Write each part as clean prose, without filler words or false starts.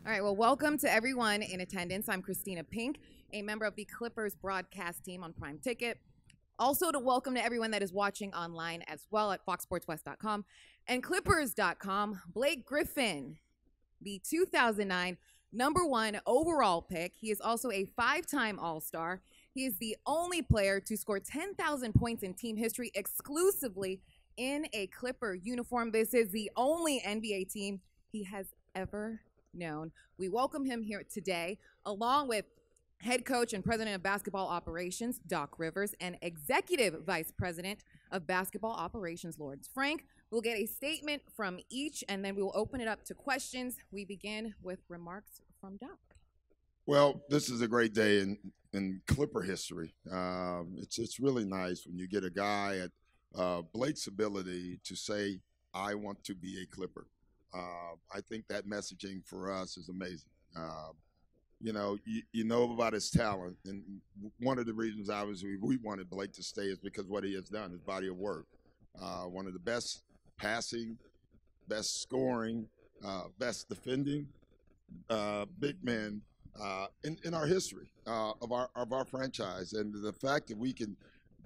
All right, well, welcome to everyone in attendance. I'm Christina Pink, a member of the Clippers broadcast team on Prime Ticket. Also, to welcome to everyone that is watching online as well at foxsportswest.com and clippers.com. Blake Griffin, the 2009 #1 overall pick. He is also a 5-time All-Star. He is the only player to score 10,000 points in team history exclusively in a Clipper uniform. This is the only NBA team he has ever known. We welcome him here today, along with head coach and president of basketball operations, Doc Rivers, and executive vice president of basketball operations, Lawrence Frank. We'll get a statement from each, and then we will open it up to questions. We begin with remarks from Doc. Well, this is a great day in Clipper history. It's really nice when you get a guy at Blake's ability to say, I want to be a Clipper. I think that messaging for us is amazing. You know about his talent, and one of the reasons obviously we wanted Blake to stay is because what he has done, his body of work. One of the best passing, best scoring, best defending big men in our history of our franchise, and the fact that we can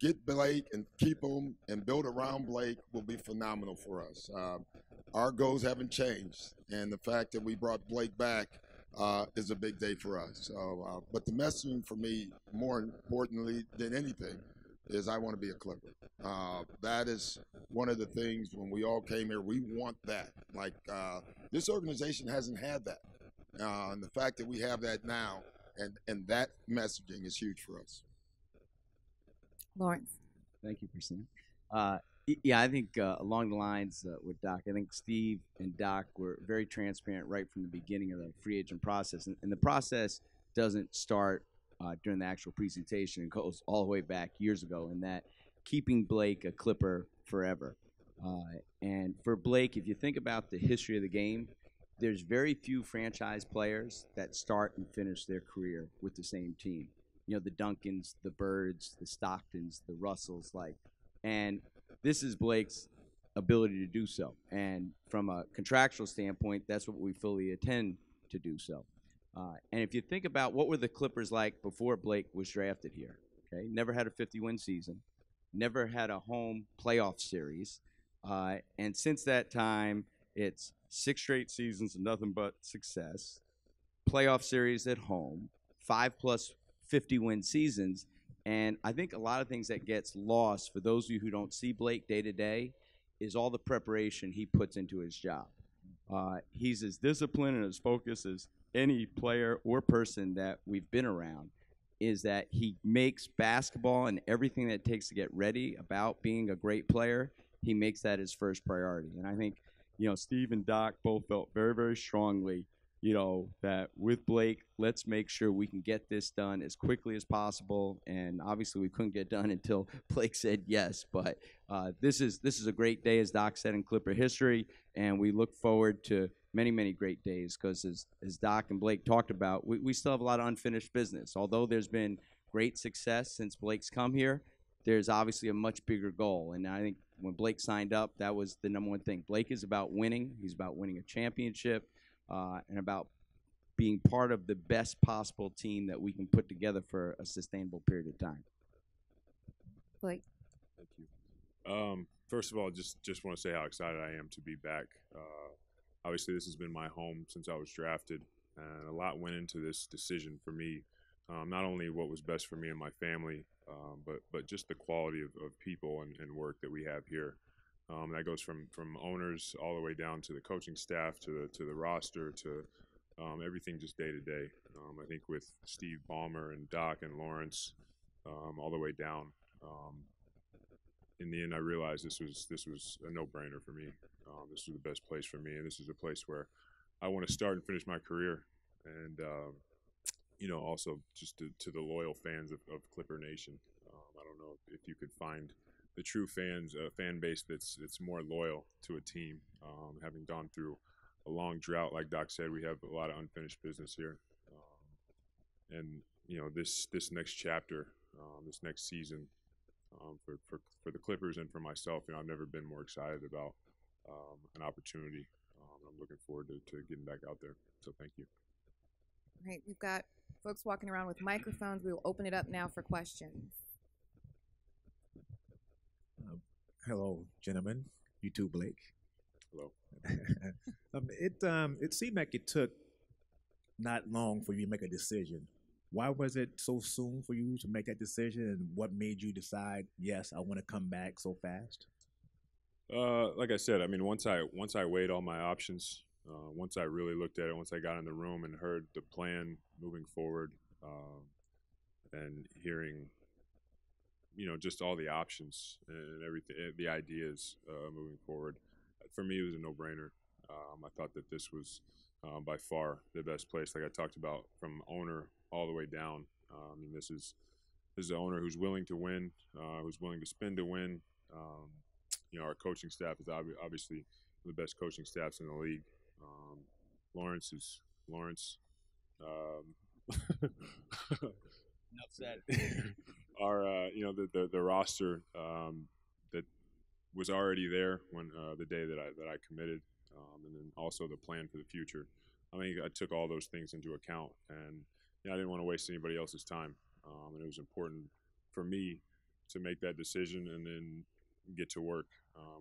get Blake and keep him and build around Blake will be phenomenal for us. Our goals haven't changed, and the fact that we brought Blake back is a big day for us. So, but the messaging for me, more importantly than anything, is I want to be a Clipper. That is one of the things when we all came here, we want that. Like this organization hasn't had that. And the fact that we have that now and that messaging is huge for us. Lawrence. Thank you, Christina. Yeah, I think along the lines with Doc, I think Steve and Doc were very transparent right from the beginning of the free agent process. And the process doesn't start during the actual presentation. It goes all the way back years ago, in that keeping Blake a Clipper forever. And for Blake, if you think about the history of the game, there's very few franchise players that start and finish their career with the same team. You know, the Duncans, the Birds, the Stocktons, the Russells, and this is Blake's ability to do so. And from a contractual standpoint, that's what we fully intend to do so. And if you think about what were the Clippers like before Blake was drafted here, okay? Never had a 50-win season, never had a home playoff series. And since that time, it's 6 straight seasons of nothing but success, playoff series at home, 5+ 50-win seasons. And I think a lot of things that gets lost for those of you who don't see Blake day to day is all the preparation he puts into his job. He's as disciplined and as focused as any player or person that we've been around, is that he makes basketball and everything that it takes to get ready about being a great player, he makes that his first priority. And I think, Steve and Doc both felt very, very strongly, that with Blake, let's make sure we can get this done as quickly as possible. And obviously we couldn't get done until Blake said yes. But this is a great day, as Doc said, in Clipper history. And we look forward to many, many great days, because as Doc and Blake talked about, we still have a lot of unfinished business. Although there's been great success since Blake's come here, there's obviously a much bigger goal. And I think when Blake signed up, that was the number one thing. Blake is about winning. He's about winning a championship. And about being part of the best possible team that we can put together for a sustainable period of time. Blake. Thank you. First of all, just want to say how excited I am to be back. Obviously, this has been my home since I was drafted, and a lot went into this decision for me. Not only what was best for me and my family, but just the quality of people and work that we have here. That goes from owners all the way down to the coaching staff, to the roster, to everything just day to day. I think with Steve Ballmer and Doc and Lawrence, all the way down. In the end, I realized this was a no-brainer for me. This was the best place for me, and this is a place where I want to start and finish my career. And also just to the loyal fans of Clipper Nation. I don't know if you could find the true fan base that's more loyal to a team. Having gone through a long drought, like Doc said, we have a lot of unfinished business here. And this next chapter, this next season, for the Clippers and for myself, I've never been more excited about an opportunity. I'm looking forward to getting back out there. So thank you. right, we've got folks walking around with microphones. We will open it up now for questions. Hello, gentlemen. You too, Blake. Hello. It seemed like it took not long for you to make a decision. Why was it so soon for you to make that decision, and what made you decide, yes, I want to come back so fast? Like I said, I mean, once I weighed all my options, once I really looked at it, once I got in the room and heard the plan moving forward, and hearing, just all the options and everything, the ideas moving forward, for me, it was a no-brainer. I thought that this was by far the best place. Like I talked about, from owner all the way down. I mean, this is an owner who's willing to win, who's willing to spend to win. Our coaching staff is obviously the best coaching staffs in the league. Lawrence is Lawrence. Enough said. Our the roster that was already there when the day that I committed, and then also the plan for the future. I mean, I took all those things into account, and I didn't want to waste anybody else's time. And it was important for me to make that decision and then get to work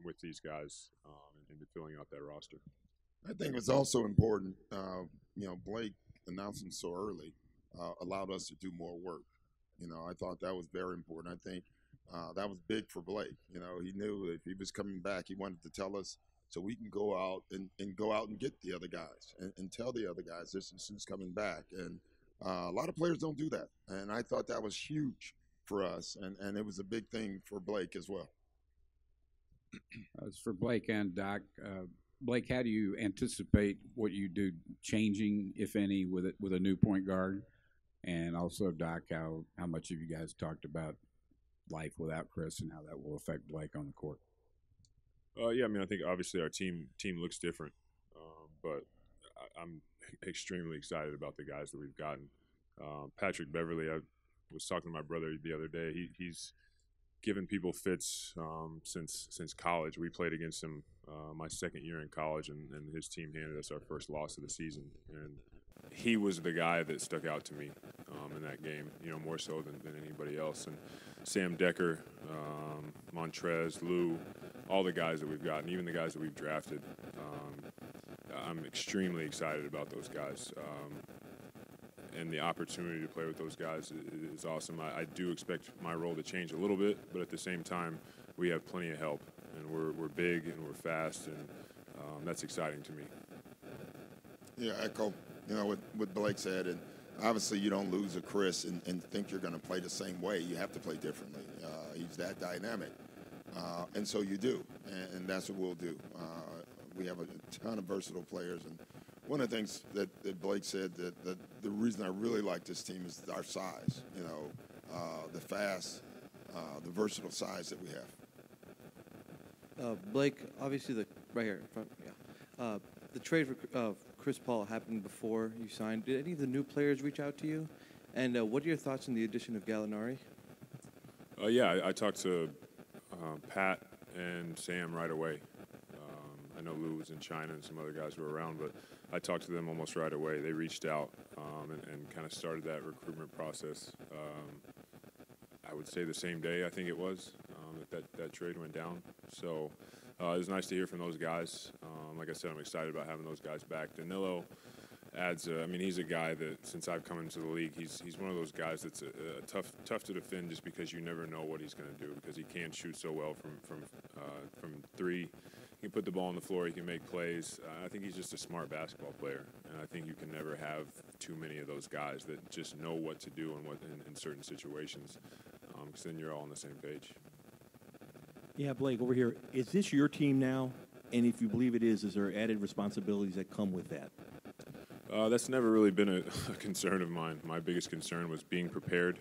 with these guys and filling out that roster. I think it's also important, Blake announcing so early allowed us to do more work. I thought that was very important. I think that was big for Blake. He knew if he was coming back, he wanted to tell us so we can go out and get the other guys and tell the other guys this is who's coming back. And a lot of players don't do that. And I thought that was huge for us. And it was a big thing for Blake as well. It's for Blake and Doc. Blake, how do you anticipate what you do changing, if any, with a new point guard? And also, Doc, how much have you guys talked about life without Chris and how that will affect Blake on the court? Yeah, I mean, I think obviously our team looks different, but I'm extremely excited about the guys that we've gotten. Patrick Beverly, I was talking to my brother the other day. He's given people fits since college. We played against him my second year in college, and his team handed us our first loss of the season. And he was the guy that stuck out to me in that game, more so than anybody else. And Sam Decker, Montrez, Lou, all the guys that we've gotten, even the guys that we've drafted, I'm extremely excited about those guys. And the opportunity to play with those guys is awesome. I do expect my role to change a little bit, but at the same time, we have plenty of help, and we're big and we're fast, and that's exciting to me. Yeah, echo, what Blake said, and obviously you don't lose a Chris and think you're going to play the same way. You have to play differently. He's that dynamic, and so you do, and that's what we'll do. We have a ton of versatile players, and one of the things that Blake said that the reason I really like this team is our size. The fast, the versatile size that we have. Blake, obviously right here in front. Yeah, the trade for Chris Paul happened before you signed. Did any of the new players reach out to you? And what are your thoughts on the addition of Gallinari? Yeah, I talked to Pat and Sam right away. I know Lou was in China and some other guys were around, but I talked to them almost right away. They reached out and kind of started that recruitment process. I would say the same day, I think it was, that trade went down. So it was nice to hear from those guys. Like I said, I'm excited about having those guys back. Danilo adds, he's a guy that since I've come into the league, he's one of those guys that's tough to defend just because you never know what he's going to do because he can shoot so well from three. He can put the ball on the floor. He can make plays. I think he's just a smart basketball player, and I think you can never have too many of those guys that just know what to do and what in certain situations, because then you're all on the same page. Yeah, Blake, over here. Is this your team now? And if you believe it is there added responsibilities that come with that? That's never really been a concern of mine. My biggest concern was being prepared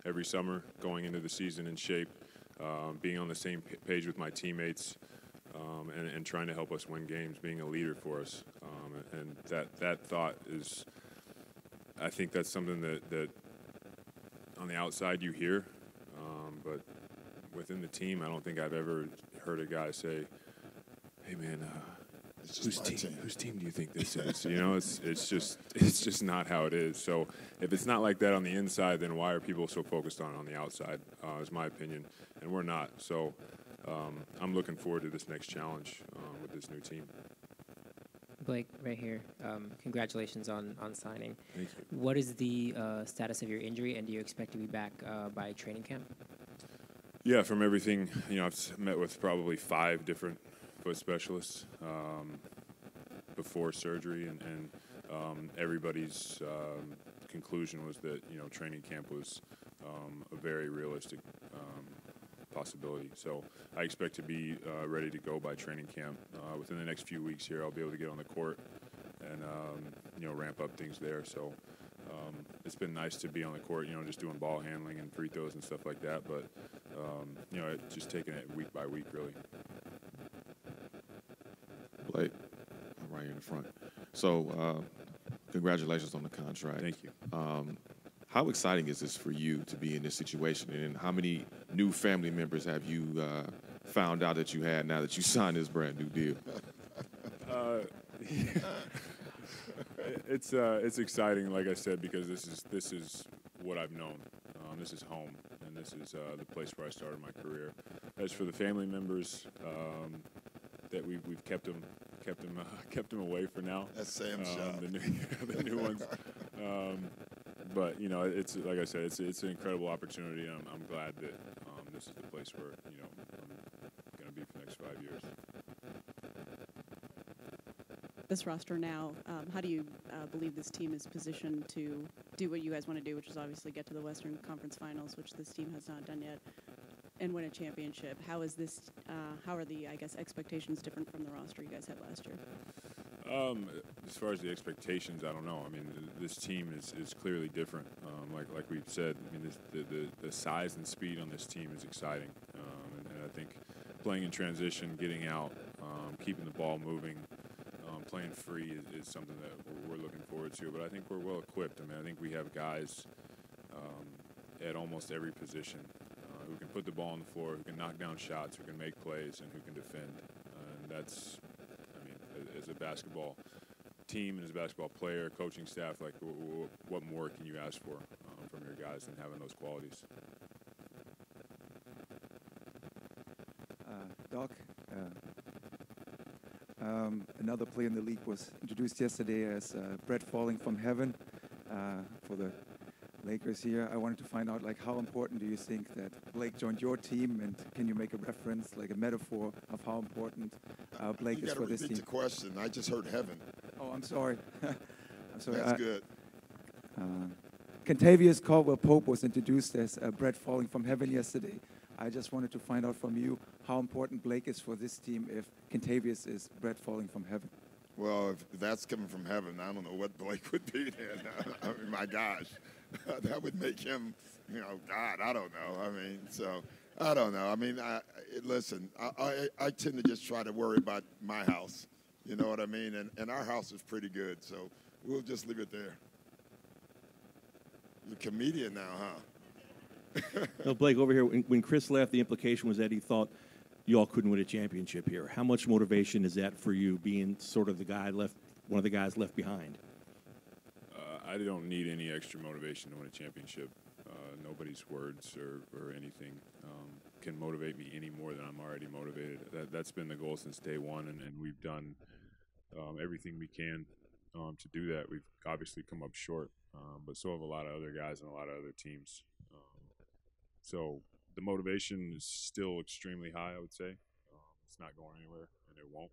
every summer, going into the season in shape, being on the same page with my teammates. And trying to help us win games, being a leader for us. And that thought is, I think that's something that on the outside you hear, but within the team, I don't think I've ever heard a guy say, hey, man, It's just my team. Whose team do you think this is? You know, it's just not how it is. So if it's not like that on the inside, then why are people so focused on the outside? Is my opinion, and we're not. So I'm looking forward to this next challenge with this new team. Blake, right here. Congratulations on signing. Thank you. What is the status of your injury, and do you expect to be back by training camp? Yeah, from everything, I've met with probably 5 different foot specialists before surgery, and everybody's conclusion was that training camp was a very realistic possibility. So I expect to be ready to go by training camp. Within the next few weeks here, I'll be able to get on the court and ramp up things there. So it's been nice to be on the court, just doing ball handling and free throws and stuff like that. But just taking it week by week, really. Blake, right here in the front. So, congratulations on the contract. Thank you. How exciting is this for you to be in this situation, and how many new family members have you found out that you had now that you signed this brand new deal? It's exciting, like I said, because this is what I've known. This is home, and this is the place where I started my career. As for the family members that we've kept them away for now. That's Sam's job. The new ones. But it's like I said, it's an incredible opportunity, and I'm glad that this is the place where I'm going to be for the next 5 years. This roster now, how do you believe this team is positioned to do what you guys want to do, which is obviously get to the Western Conference Finals, which this team has not done yet, and win a championship? How is this? How are the expectations different from the roster you guys had last year? As far as the expectations, I don't know. I mean, this team is clearly different. Like we've said, I mean, the size and speed on this team is exciting, and I think playing in transition, getting out, keeping the ball moving, playing free is something that we're looking forward to. But I think we're well equipped. I mean, I think we have guys at almost every position who can put the ball on the floor, who can knock down shots, who can make plays, and who can defend. And that's, I mean, as a basketball team and as a basketball player, coaching staff, like what more can you ask for from your guys than having those qualities? Doc, another player in the league was introduced yesterday as bread falling from heaven for the Lakers here. I wanted to find out, how important do you think that Blake joined your team, and can you make a reference, a metaphor of how important Blake is for this team? You got to repeat the question. I just heard heaven. Oh, I'm sorry. I'm sorry. That's good. Kentavious Caldwell-Pope was introduced as bread falling from heaven yesterday. I just wanted to find out from you how important Blake is for this team if Kentavious is bread falling from heaven. Well, if that's coming from heaven, I don't know what Blake would be then. I mean, my gosh. That would make him, God, I don't know. I mean, so, I don't know. I mean, listen, I tend to just try to worry about my house. You know what I mean? And our house is pretty good, so we'll just leave it there. You're a comedian now, huh? No, Blake, over here, when Chris left, the implication was that he thought you all couldn't win a championship here. How much motivation is that for you, being sort of one of the guys left behind? I don't need any extra motivation to win a championship. Nobody's words or anything can motivate me any more than I'm already motivated. That's been the goal since day one, and we've done everything we can to do that. We've obviously come up short, but so have a lot of other guys and a lot of other teams. So the motivation is still extremely high, I would say. It's not going anywhere, and it won't.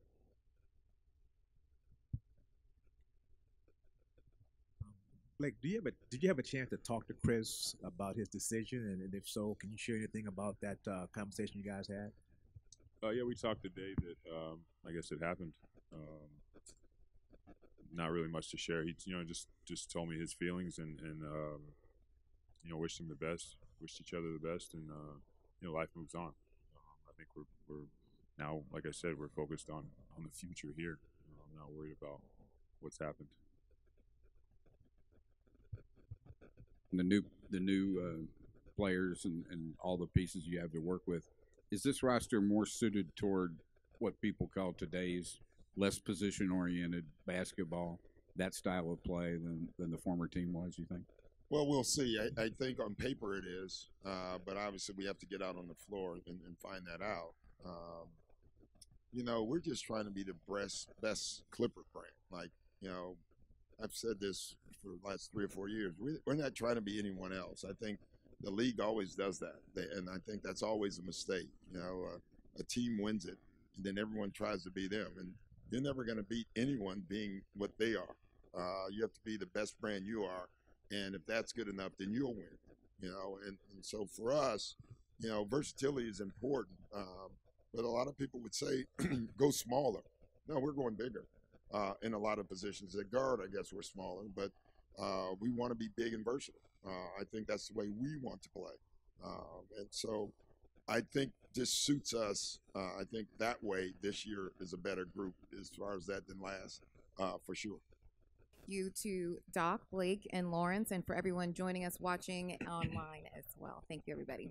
Blake, did you have a chance to talk to Chris about his decision? And if so, can you share anything about that conversation you guys had? Yeah, we talked the day that I guess it happened. Not really much to share. He, just told me his feelings and wished him the best, wished each other the best, and life moves on. I think we're now, like I said, we're focused on the future here. I'm not worried about what's happened. The new players and all the pieces you have to work with. Is this roster more suited toward what people call today's less position-oriented basketball, that style of play than the former team was, you think? Well, we'll see. I think on paper it is, but obviously we have to get out on the floor and find that out. We're just trying to be the best Clipper brand. Like, I've said this for the last 3 or 4 years. We're not trying to be anyone else. I think the league always does that, and I think that's always a mistake. A team wins it, and then everyone tries to be them, and you're never going to beat anyone being what they are. You have to be the best brand you are, and if that's good enough, then you'll win. And so for us, versatility is important. But a lot of people would say, go smaller. No, we're going bigger in a lot of positions. At guard, I guess we're smaller, but we want to be big and versatile. I think that's the way we want to play. And so I think this suits us. I think that way this year is a better group as far as that than last, for sure. You to Doc, Blake, and Lawrence, and for everyone joining us watching online as well. Thank you, everybody.